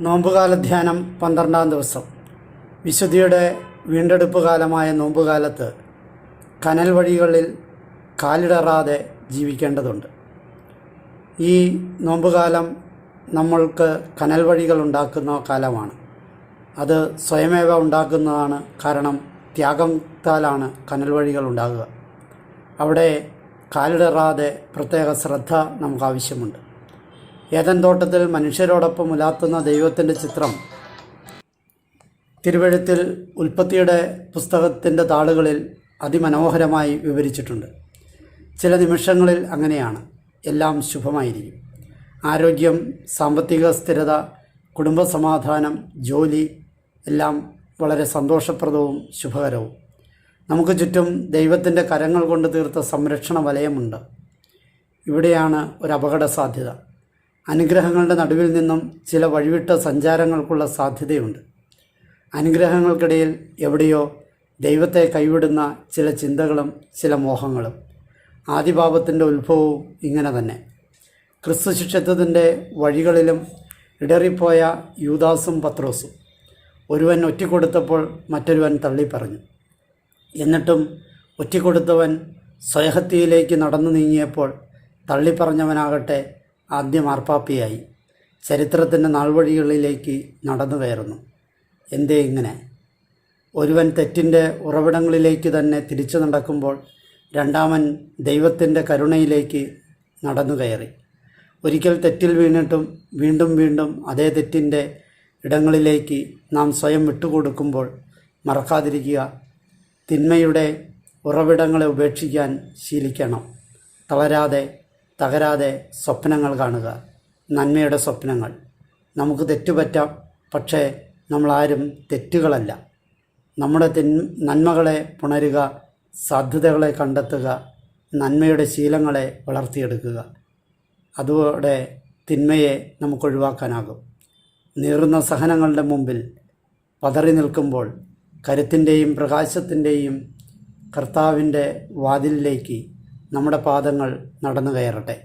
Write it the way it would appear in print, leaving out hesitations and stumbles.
നോമ്പുകാല ധ്യാനം 12-ാം ദിവസം. വിശുദ്ധിയുടെ വീണ്ടെടുപ്പ് കാലമായ നോമ്പുകാലത്ത് കനൽ വഴികളിൽ കാലിടറാതെ ജീവിക്കേണ്ടതുണ്ട്. ഈ നോമ്പുകാലം നമ്മൾക്ക് കനൽ വഴികൾ ഉണ്ടാക്കുന്ന കാലമാണ്. അത് സ്വയമേവ ഉണ്ടാക്കുന്നതാണ്. കാരണം ത്യാഗത്താലാണ് കനൽ വഴികൾ ഉണ്ടാകുക. അവിടെ കാലിടറാതെ പ്രത്യേക ശ്രദ്ധ നമുക്ക് ആവശ്യമുണ്ട്. ഏദൻ തോട്ടത്തിൽ മനുഷ്യരോടൊപ്പം ഉലാത്തുന്ന ദൈവത്തിൻ്റെ ചിത്രം തിരുവെഴുത്തിൽ ഉൽപ്പത്തിയുടെ പുസ്തകത്തിൻ്റെ താളുകളിൽ അതിമനോഹരമായി വിവരിച്ചിട്ടുണ്ട്. ചില നിമിഷങ്ങളിൽ അങ്ങനെയാണ്. എല്ലാം ശുഭമായിരിക്കും. ആരോഗ്യം, സാമ്പത്തിക സ്ഥിരത, കുടുംബസമാധാനം, ജോലി എല്ലാം വളരെ സന്തോഷപ്രദവും ശുഭകരവും. നമുക്ക് ചുറ്റും ദൈവത്തിൻ്റെ കരങ്ങൾ കൊണ്ട് തീർത്ത സംരക്ഷണ വലയമുണ്ട്. ഇവിടെയാണ് ഒരു അപകട സാധ്യത. അനുഗ്രഹങ്ങളുടെ നടുവിൽ നിന്നും ചില വഴിവിട്ട സഞ്ചാരങ്ങൾക്കുള്ള സാധ്യതയുണ്ട്. അനുഗ്രഹങ്ങൾക്കിടയിൽ എവിടെയോ ദൈവത്തെ കൈവിടുന്ന ചില ചിന്തകളും ചില മോഹങ്ങളും. ആദിപാപത്തിൻ്റെ ഉത്ഭവവും ഇങ്ങനെ തന്നെ. ക്രിസ്തു ശിഷ്യത്വത്തിൻ്റെ വഴികളിലും ഇടറിപ്പോയ യൂദാസും പത്രോസും. ഒരുവൻ ഒറ്റിക്കൊടുത്തപ്പോൾ മറ്റൊരുവൻ തള്ളിപ്പറഞ്ഞു. എന്നിട്ടും ഒറ്റിക്കൊടുത്തവൻ സ്വയഹത്യയിലേക്ക് നടന്നു നീങ്ങിയപ്പോൾ തള്ളിപ്പറഞ്ഞവനാകട്ടെ ആദ്യം മാർപ്പാപ്പിയായി ചരിത്രത്തിൻ്റെ നാൾവഴികളിലേക്ക് നടന്നു കയറുന്നു. എന്തേ ഇങ്ങനെ? ഒരുവൻ തെറ്റിൻ്റെ ഉറവിടങ്ങളിലേക്ക് തന്നെ തിരിച്ചു നടക്കുമ്പോൾ രണ്ടാമൻ ദൈവത്തിൻ്റെ കരുണയിലേക്ക് നടന്നു കയറി. ഒരിക്കൽ തെറ്റിൽ വീണിട്ടും വീണ്ടും വീണ്ടും അതേ തെറ്റിൻ്റെ ഇടങ്ങളിലേക്ക് നാം സ്വയം വിട്ടുകൊടുക്കുമ്പോൾ മറക്കാതിരിക്കുക, തിന്മയുടെ ഉറവിടങ്ങളെ ഉപേക്ഷിക്കാൻ ശീലിക്കണം. തകരാതെ സ്വപ്നങ്ങൾ കാണുക, നന്മയുടെ സ്വപ്നങ്ങൾ. നമുക്ക് തെറ്റുപറ്റാം, പക്ഷേ നമ്മളാരും തെറ്റുകളല്ല. നമ്മുടെ നന്മകളെ പുണരുക, സാധ്യതകളെ കണ്ടെത്തുക, നന്മയുടെ ശീലങ്ങളെ വളർത്തിയെടുക്കുക. അതോടെ തിന്മയെ നമുക്ക് ഒഴിവാക്കാനാകും. നീറുന്ന സഹനങ്ങളുടെ മുമ്പിൽ പതറി നിൽക്കുമ്പോൾ കരുത്തിൻ്റെയും പ്രകാശത്തിൻ്റെയും കർത്താവിൻ്റെ വാതിലിലേക്ക് നമ്മുടെ പാദങ്ങൾ നടന്നു കയറട്ടെ.